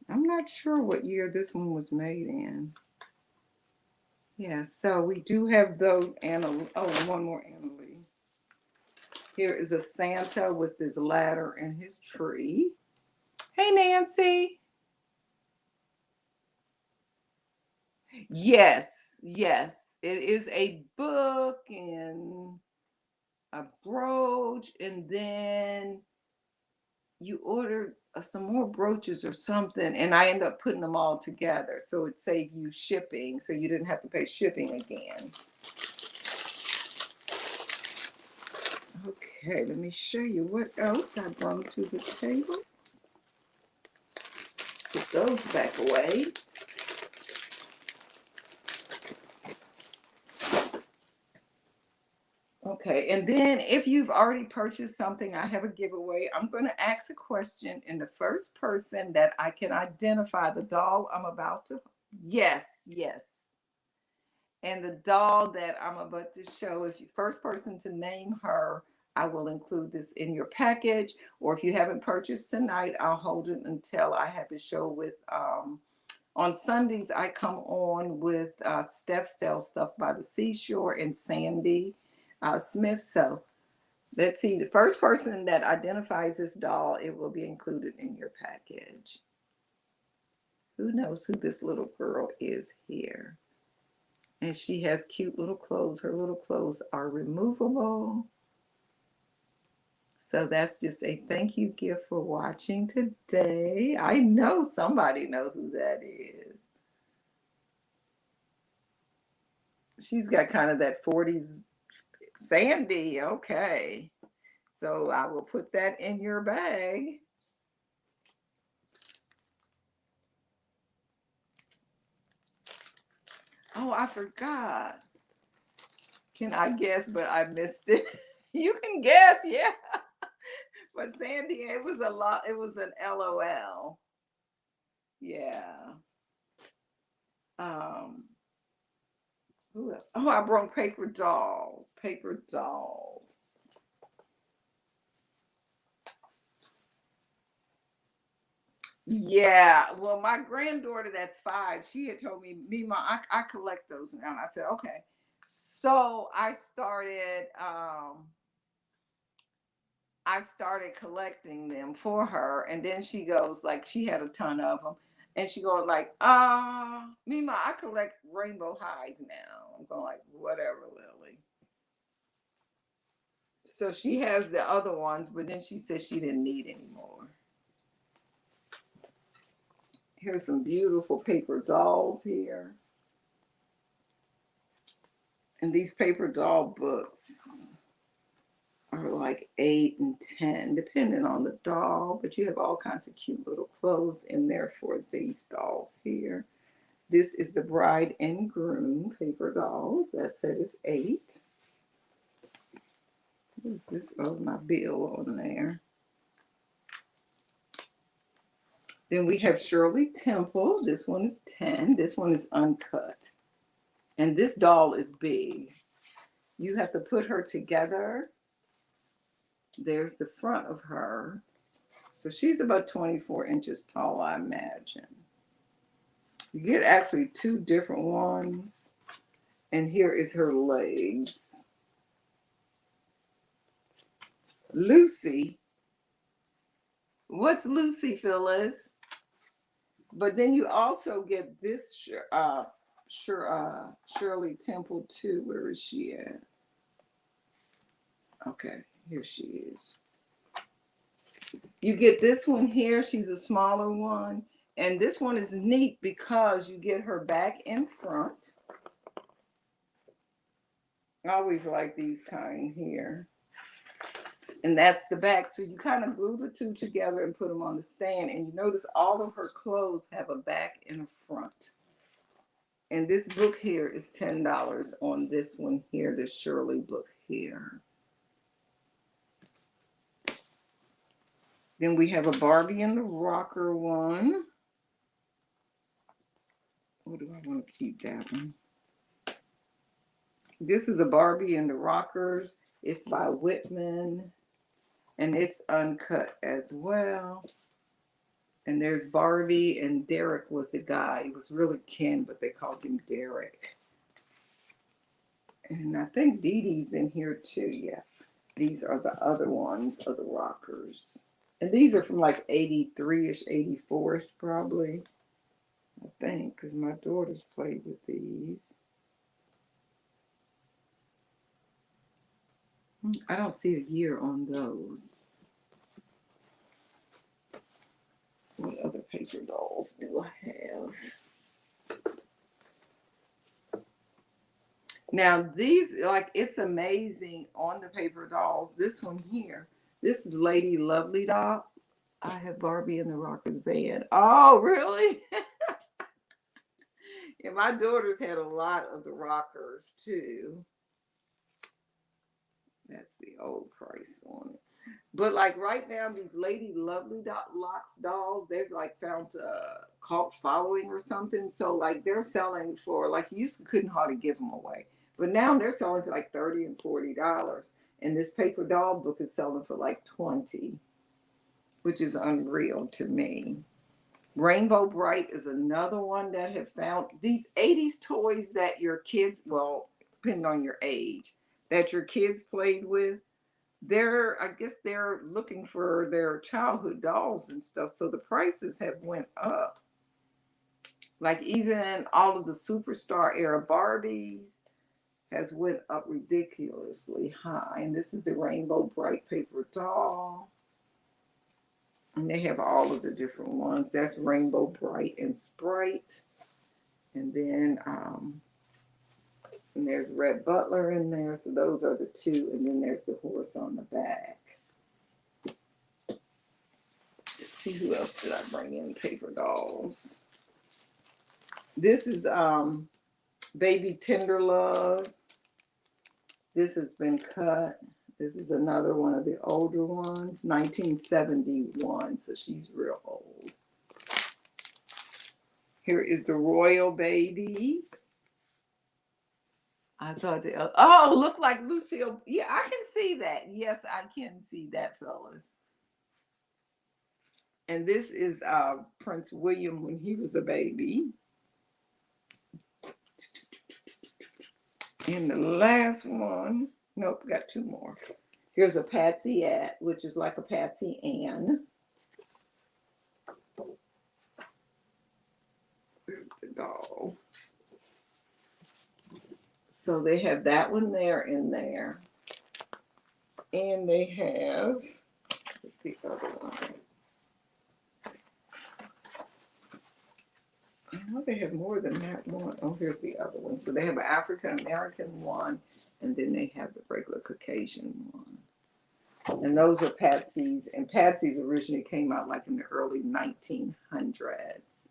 A: I'm not sure what year this one was made in. Yeah, so we do have those. Oh, one more Annalie. Here is a Santa with his ladder and his tree. Hey, Nancy. Yes, yes. It is a book and a brooch, and then you ordered some more brooches or something, and I ended up putting them all together. So it saved you shipping, so you didn't have to pay shipping again. Okay, let me show you what else I brought to the table. Put those back away. Okay, and then if you've already purchased something, I have a giveaway. I'm going to ask a question, and the first person that I can identify the doll I'm about to, yes, yes. And the doll that I'm about to show, if you first person to name her, I will include this in your package. Or if you haven't purchased tonight, I'll hold it until I have a show with, on Sundays, I come on with Steph Sells Stuff by the Seashore and Sandy Smith. So let's see, the first person that identifies this doll, it will be included in your package. Who knows who this little girl is here? And she has cute little clothes. Her little clothes are removable. So that's just a thank you gift for watching today. I know somebody knows who that is. She's got kind of that 40s Sandy. Okay. So I will put that in your bag. Oh, I forgot. Can I guess, but I missed it? You can guess, yeah. But Sandy, it was a lot. It was an LOL. Yeah. Um, who else? Oh, I brought paper dolls. Paper dolls. Yeah. Well, my granddaughter that's 5, she had told me, Mima, I collect those now. And I said, okay. So I started collecting them for her, and then she goes like she had a ton of them, and she goes like, Mima, I collect rainbow highs now. I'm going like, whatever, Lily. So she has the other ones, but then she said she didn't need any more. Here's some beautiful paper dolls here, and these paper doll books are like 8 and 10, depending on the doll, but you have all kinds of cute little clothes in there for these dolls here. This is the bride and groom paper dolls. That set is 8. What is this? Oh, my bill on there. Then we have Shirley Temple. This one is 10. This one is uncut. And this doll is big. You have to put her together. There's the front of her. So she's about 24 inches tall, I imagine. You get actually 2 different ones. And here is her legs. Lucy. What's Lucy, Phyllis? But then you also get this Shirley Temple too. Where is she at? Okay, here she is. You get this one here. She's a smaller one. And this one is neat because you get her back in front. I always like these kind here. And that's the back. So you kind of glue the 2 together and put them on the stand. And you notice all of her clothes have a back and a front. And this book here is $10 on this one here, this Shirley book here. Then we have a Barbie and the Rocker one. What do I want to keep that one? This is a Barbie and the Rockers. It's by Whitman. And it's uncut as well. And there's Barbie, and Derek was the guy. He was really Ken, but they called him Derek. And I think Dee Dee's in here too. Yeah. These are the other ones of the rockers. And these are from like 83-ish, 84-ish probably. I think, because my daughters played with these. I don't see a year on those. What other paper dolls do I have? Now these, like, it's amazing on the paper dolls. This one here, this is Lady Lovely Doll. I have Barbie and the Rockers Band. Oh, really? Yeah, my daughters had a lot of the rockers too. That's the old price on it. But like right now, these Lady Lovely Locks dolls, they've like found a cult following or something. So like they're selling for, like, you couldn't hardly give them away, but now they're selling for like $30 and $40. And this paper doll book is selling for like 20, which is unreal to me. Rainbow Bright is another one that have found these 80s toys that your kids, well, depending on your age, that your kids played with. I guess they're looking for their childhood dolls and stuff, so the prices have went up. Like even all of the superstar era Barbies has went up ridiculously high. And this is the Rainbow Bright paper doll. And they have all of the different ones. That's Rainbow Bright and Sprite. And then and there's Red Butler in there. So those are the two. And then there's the horse on the back. Let's see, who else did I bring in paper dolls? This is Baby Tender Love. This has been cut. This is another one of the older ones, 1971, so she's real old. Here is the Royal Baby. I thought, oh, look like Lucille. Yeah, I can see that. Yes, I can see that, fellas. And this is Prince William when he was a baby. And the last one, nope, got two more. Here's a Patsy At, which is like a Patsy Ann. Where's the doll? So they have that one there in there. And they have, let's see the other one. I know they have more than that one. Oh, here's the other one. So they have an African American one, and then they have the regular Caucasian one. And those are Patsy's. And Patsy's originally came out like in the early 1900s.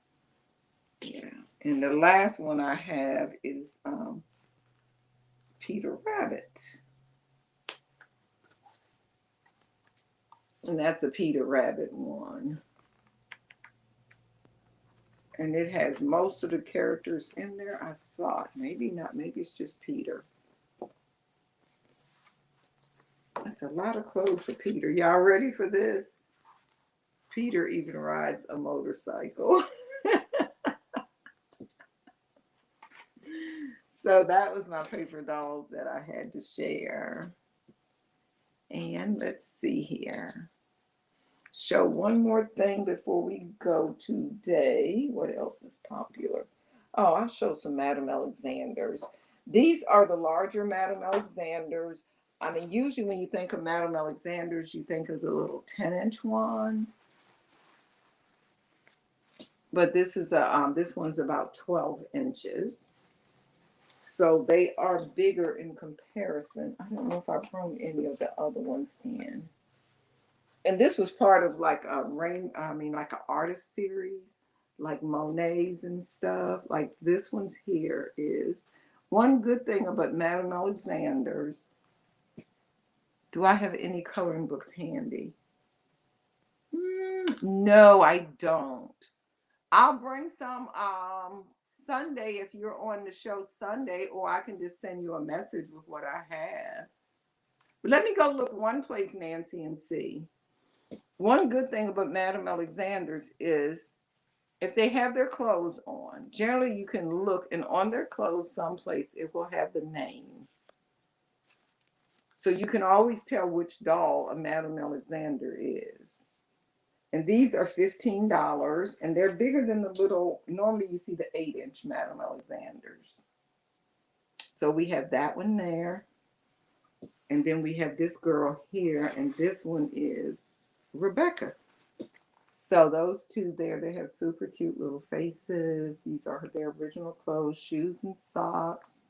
A: Yeah. And the last one I have is Peter Rabbit. And that's a Peter Rabbit one. And it has most of the characters in there, I thought. Maybe not. Maybe it's just Peter. That's a lot of clothes for Peter. Y'all ready for this? Peter even rides a motorcycle. So that was my paper dolls that I had to share. And let's see here. Show one more thing before we go today. What else is popular? Oh, I'll show some Madame Alexanders. These are the larger Madame Alexanders. I mean, usually when you think of Madame Alexanders, you think of the little 10-inch ones. But this is this one's about 12 inches. So they are bigger in comparison. I don't know if I brought any of the other ones in. And this was part of like like an artist series, like Monet's and stuff. Like this one's here is one good thing about Madame Alexander's. Do I have any coloring books handy? No, I don't. I'll bring some Sunday if you're on the show Sunday, or I can just send you a message with what I have. But let me go look one place, Nancy, and see. One good thing about Madame Alexander's is if they have their clothes on, generally you can look, and on their clothes someplace it will have the name. So you can always tell which doll a Madame Alexander is. And these are $15, and they're bigger than the little, normally you see the 8-inch Madame Alexanders. So we have that one there. And then we have this girl here, and this one is Rebecca. So those two there, they have super cute little faces. These are their original clothes, shoes and socks.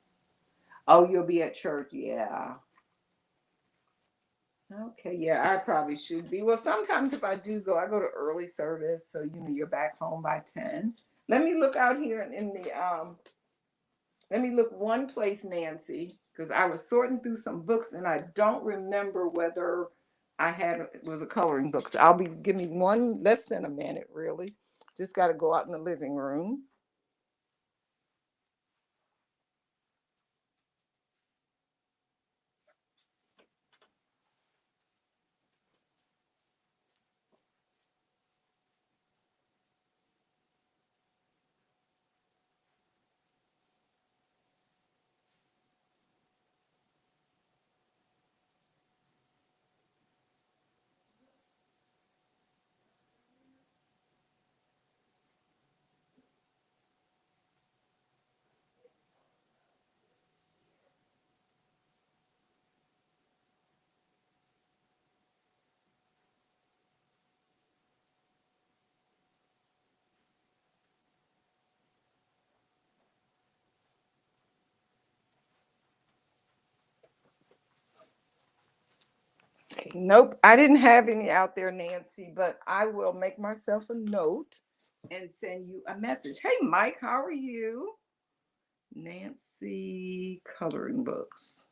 A: Oh, you'll be at church, yeah. Okay, yeah, I probably should be. Well, sometimes if I do go, I go to early service, so you're back home by 10. Let me look out here in the let me look one place, Nancy, because I was sorting through some books and I don't remember whether I had it was a coloring book. So give me one less than a minute, really. Just got to go out in the living room. Okay, nope, I didn't have any out there, Nancy, but I will make myself a note and send you a message. Hey, Mike, how are you? Nancy coloring books.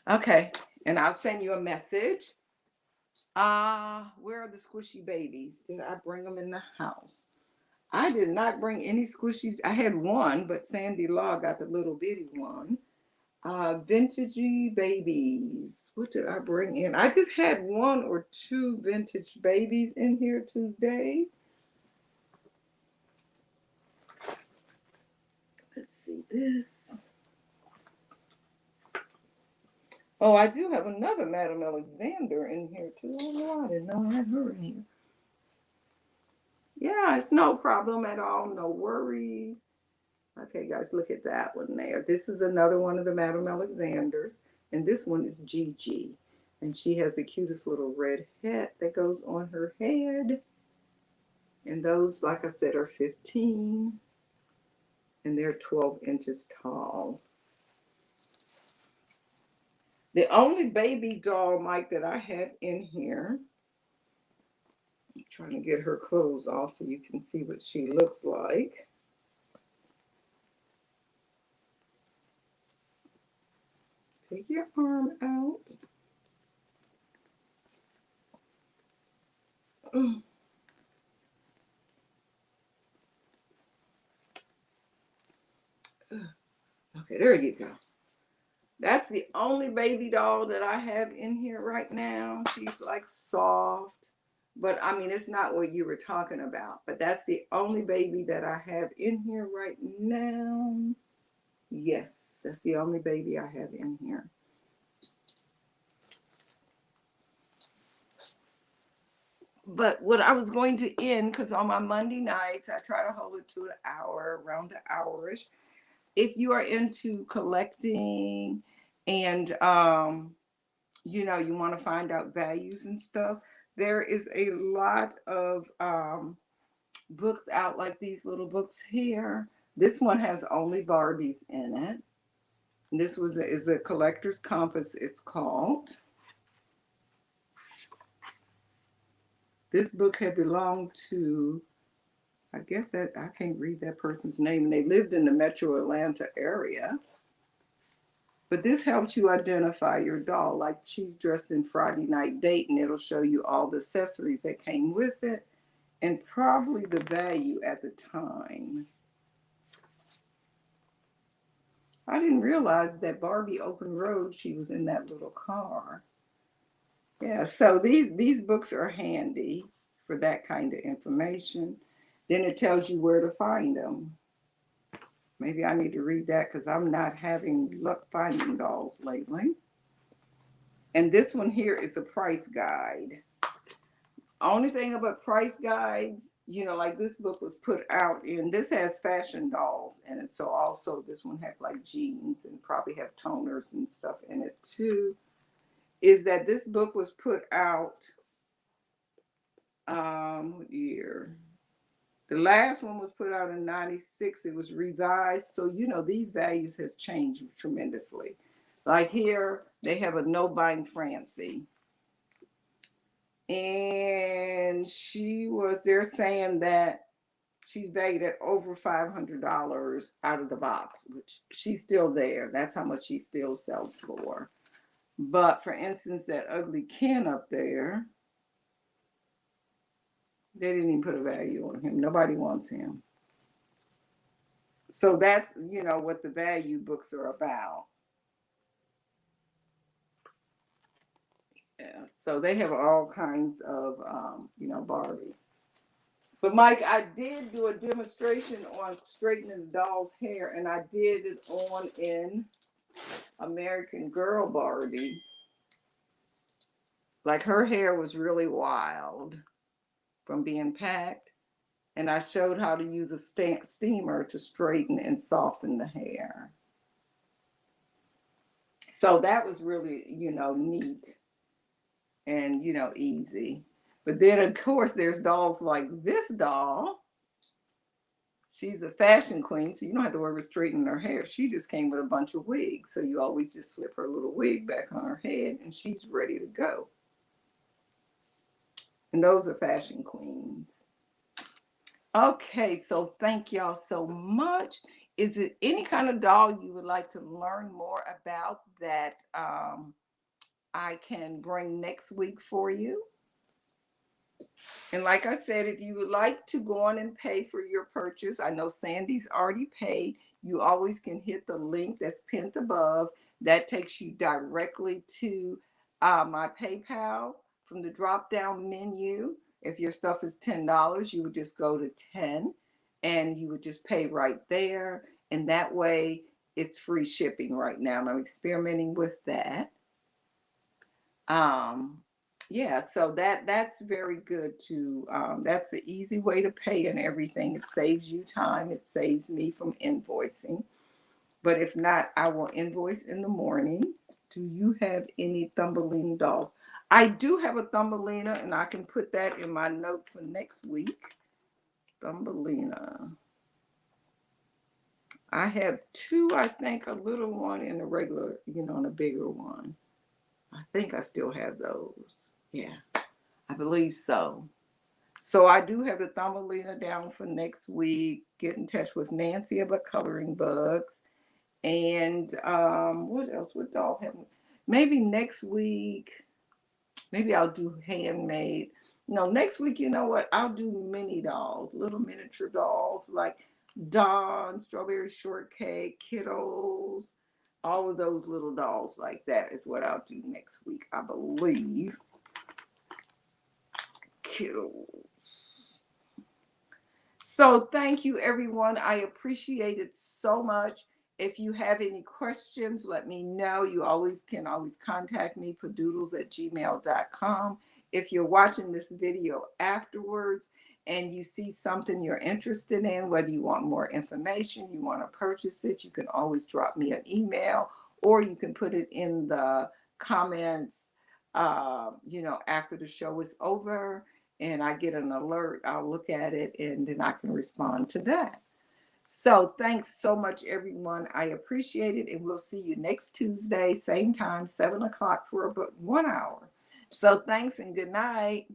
A: Okay, and I'll send you a message. Where are the squishy babies? Did I bring them in the house? I did not bring any squishies. I had one, but Sandy Law got the little bitty one. Vintagey babies. What did I bring in? I just had one or two vintage babies in here today. Let's see this. Oh, I do have another Madame Alexander in here too. Oh, I didn't know I had her in here. Yeah, it's no problem at all. No worries. Okay, guys, look at that one there. This is another one of the Madame Alexanders. And this one is Gigi. And she has the cutest little red hat that goes on her head. And those, like I said, are 15. And they're 12 inches tall. The only baby doll, Mike, that I have in here, I'm trying to get her clothes off so you can see what she looks like. Take your arm out. Okay, there you go. That's the only baby doll that I have in here right now. She's like soft, but I mean, it's not what you were talking about. But that's the only baby that I have in here right now. Yes, that's the only baby I have in here. But what I was going to end, because on my Monday nights, I try to hold it to an hour, around an hour-ish. If you are into collecting and you want to find out values and stuff, there is a lot of books out, like these little books here. This one has only Barbies in it. This is a collector's compass, it's called. This book had belonged to, I guess that I can't read that person's name. They lived in the metro Atlanta area. But this helps you identify your doll. Like she's dressed in Friday Night Date, and it'll show you all the accessories that came with it and probably the value at the time. I didn't realize that Barbie Open Road, she was in that little car. Yeah, so these books are handy for that kind of information. Then it tells you where to find them. Maybe I need to read that because I'm not having luck finding dolls lately. And this one here is a price guide. Only thing about price guides, like this book was put out in, this has fashion dolls in it. So also this one had like jeans and probably have toners and stuff in it too. Is that this book was put out, what year? The last one was put out in 96. It was revised. So, these values has changed tremendously. Like here, they have a no bind Francie. And they're saying that she's valued at over $500 out of the box, which she's still there. That's how much she still sells for. But for instance, that ugly Ken up there, they didn't even put a value on him. Nobody wants him. So that's, what the value books are about. Yeah, so they have all kinds of, Barbies. But Mike, I did do a demonstration on straightening the doll's hair, and I did it on in American Girl Barbie. Like her hair was really wild from being packed, and I showed how to use a steamer to straighten and soften the hair. So that was really, neat and, easy. But then, of course, there's dolls like this doll. She's a fashion queen, so you don't have to worry about straightening her hair. She just came with a bunch of wigs. So you always just slip her little wig back on her head, and she's ready to go. And those are fashion queens. Okay, so thank y'all so much. Is it any kind of doll you would like to learn more about that I can bring next week for you? And like I said, if you would like to go on and pay for your purchase, I know Sandy's already paid. You always can hit the link that's pinned above. That takes you directly to my PayPal from the drop down menu. If your stuff is $10, you would just go to 10 and you would just pay right there. And that way it's free shipping right now. And I'm experimenting with that. Yeah, so that's very good too. That's an easy way to pay and everything. It saves you time. It saves me from invoicing. But if not, I will invoice in the morning. Do you have any Thumbelina dolls? I do have a Thumbelina, and I can put that in my note for next week. Thumbelina. I have two, I think, a little one and a regular, and a bigger one. I think I still have those. Yeah, I believe so. So I do have the Thumbelina down for next week. Get in touch with Nancy about coloring bugs. And what else? What doll have we? Maybe next week, maybe I'll do handmade. No, next week, you know what? I'll do mini dolls, little miniature dolls like Dawn, Strawberry Shortcake, Kiddos, all of those little dolls like that is what I'll do next week, I believe. Kiddos. So thank you, everyone. I appreciate it so much. If you have any questions, let me know. You can always contact me, patdoodles@gmail.com. If you're watching this video afterwards and you see something you're interested in, whether you want more information, you want to purchase it, you can always drop me an email, or you can put it in the comments, after the show is over and I get an alert, I'll look at it and then I can respond to that. So thanks so much, everyone. I appreciate it. And we'll see you next Tuesday, same time, 7 o'clock for about 1 hour. So thanks and good night.